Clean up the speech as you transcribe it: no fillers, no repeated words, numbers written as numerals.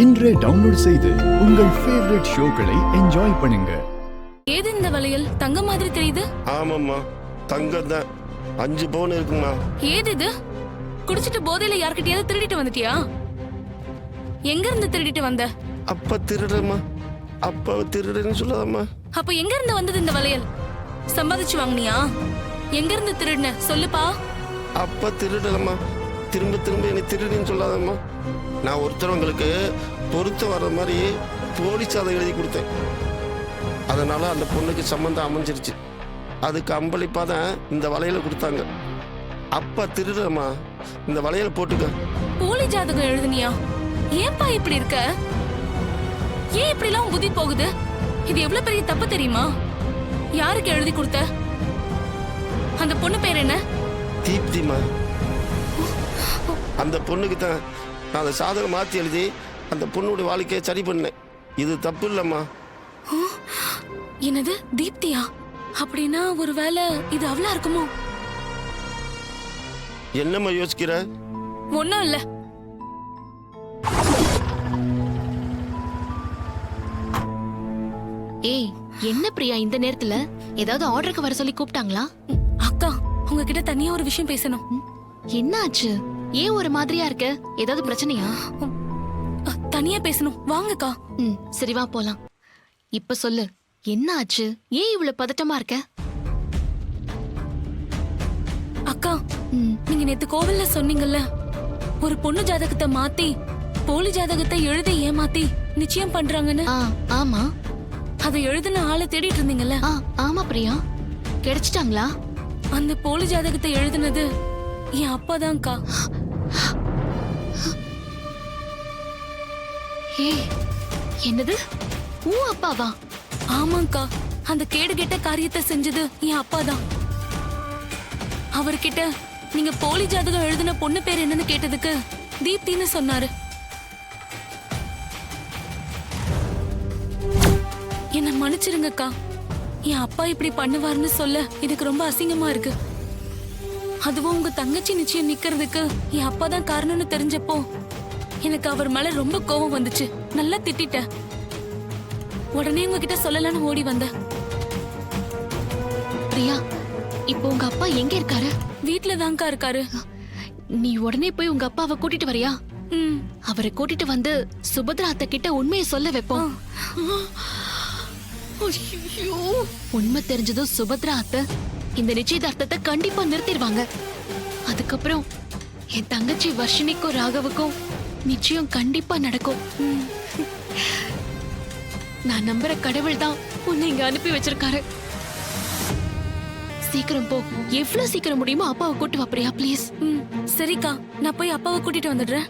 இன்றே டவுன்லோட் செய்து உங்கள் ஃபேவரட் ஷோக்களை என்ஜாய் பண்ணுங்க. ஏது இந்த வளையல் தங்க மாதிரி தெரியுது? ஆமாம்மா, தங்கம் தான். 5 பவுன் இருக்குமா. ஏது இது? குடிச்சிட்டு போதையில யார்கிட்டயாவது திருடிட்டு வந்துட்டியா? எங்க இருந்து திருடிட்டு வந்த? அப்பா திருடுமா, அப்பா திருடுன்னு சொல்லாதம்மா. அப்ப எங்க இருந்து வந்தது இந்த வளையல்? சம்பாதிச்சு வாங்குனியா? எங்க இருந்து திருடுன சொல்லுப்பா. அப்பா திருடலம்மா, திரும்ப திரும்ப என்னை திருடுன்னு சொல்லாதம்மா. நான் ஒருத்தவங்களுக்கு பொருத்த வர்ற மாதிரி போலீஸ் அதை எழுதி கொடுத்தேன். அதனால அந்த பொண்ணுக்கு சம்மந்தம் அமைஞ்சிருச்சு. அதுக்கு அம்பளிப்பா தான் இந்த வளையலை கொடுத்தாங்க. அப்பா திருடம்மா, இந்த வளையலை போட்டுக்க. போலி ஜாதகம் எழுதுனியா? ஏன்பா இப்படி இருக்க? ஏன் இப்படி எல்லாம் புத்தி போகுது? இது எவ்வளவு பெரிய தப்பு தெரியுமா? யாருக்கு எழுதி கொடுத்த? அந்த பொண்ணு பேர் என்ன? தீப்திமா. அந்த பொண்ணுக்கு தான் நான் அந்த சாதகம் மாற்றி எழுதி அந்த பொண்ணுடைய வாழ்க்கையை சரி பண்ணேன். இது தப்பு இல்லைம்மா. என்னது தீப்தியா? அப்படின்னா ஒருவேளை இது அவளா இருக்குமோ? என்னம்மா யோசிக்கிற? ஒன்னும் இல்ல. ஏய், என்ன பிரியா இந்த நேரத்துல? ஏதாவது ஆர்டருக்கு வர சொல்லி கூப்பிட்டாங்களா? அக்கா, உங்ககிட்ட தனியா ஒரு விஷயம் பேசணும். என்ன ஆச்சு? ஏன் ஒரு மாதிரியா இருக்க? ஏதாவது பிரச்சனையா? தனியா பேசணும், வாங்கக்கா. சரி வா போலாம். இப்ப சொல்லு, என்ன ஆச்சு? ஏன் இவ்வளவு பதட்டமா இருக்க? அக்கா, நீங்க நேத்து கோவில்ல சொன்னீங்கல்ல, ஒரு பொண்ணு ஜாதகத்தை மாத்தி போலி ஜாதகத்தை எழுதி ஏமாத்தி நிச்சயம் பண்றாங்கன்னு. ஆமா. அதை எழுதின ஆளை தேடிட்டு இருந்தீங்கல்ல? ஆமா பிரியா, கிடைச்சிட்டாங்களா? அந்த போலி ஜாதகத்தை எழுதினது என் அப்பாதான்க்கா. ஏய், என்னது? உன் அப்பாவா? ஆமாக்கா, அந்த கேடு கெட்ட காரியத்தை செஞ்சது என் அப்பாதான். அவர்கிட்ட நீங்க போலி ஜாதகம் எழுதின பொண்ணு பேர் என்னன்னு கேட்டதுக்கு தீப்தின்னு சொன்னாரு. என்ன மன்னிச்சிருங்கக்கா. என் அப்பா இப்படி பண்ணுவார்னு சொல்ல எனக்கு ரொம்ப அசிங்கமா இருக்கு. அதுவும் உங்க தங்கச்சி நிச்சயம் நிக்கிறதுக்கு என் அப்பா தான் காரணம்னு தெரிஞ்சப்போ எனக்கு அவர் மேல ரொம்ப கோபம் வந்துச்சு. நல்லா திட்டிட்டேன். உடனே உங்ககிட்ட சொல்லலான்னு ஓடி வந்தேன். பிரியா, இப்போ உங்க அப்பா எங்க இருக்காரு? வீட்டுல தான்க்கா இருக்காரு. நீ உடனே போய் உங்க அப்பாவை கூட்டிட்டு வரியா? அவரை கூட்டிட்டு வந்து சுபத்ரா அத்தை கிட்ட உண்மையை சொல்ல வைப்போம். உண்மை தெரிஞ்சதும் சுபத்ரா அத்தை இந்த நிச்சயதார்த்தத்தை கண்டிப்பா நிறுத்திடுவாங்க. அதுக்கப்புறம் என் தங்கச்சி வர்ஷினிக்கும் ராகவுக்கும் நிச்சயம் கண்டிப்பா நடக்கும். நான் நம்புற கடவுள் தான் உன்னை இங்க அனுப்பி வச்சிருக்காரு. சீக்கிரம் போ, எவ்வளவு சீக்கிரம் முடியுமோ அப்பாவை கூட்டு வா பிரியா, ப்ளீஸ். சரிக்கா, நான் போய் அப்பாவை கூட்டிட்டு வந்துடுறேன்.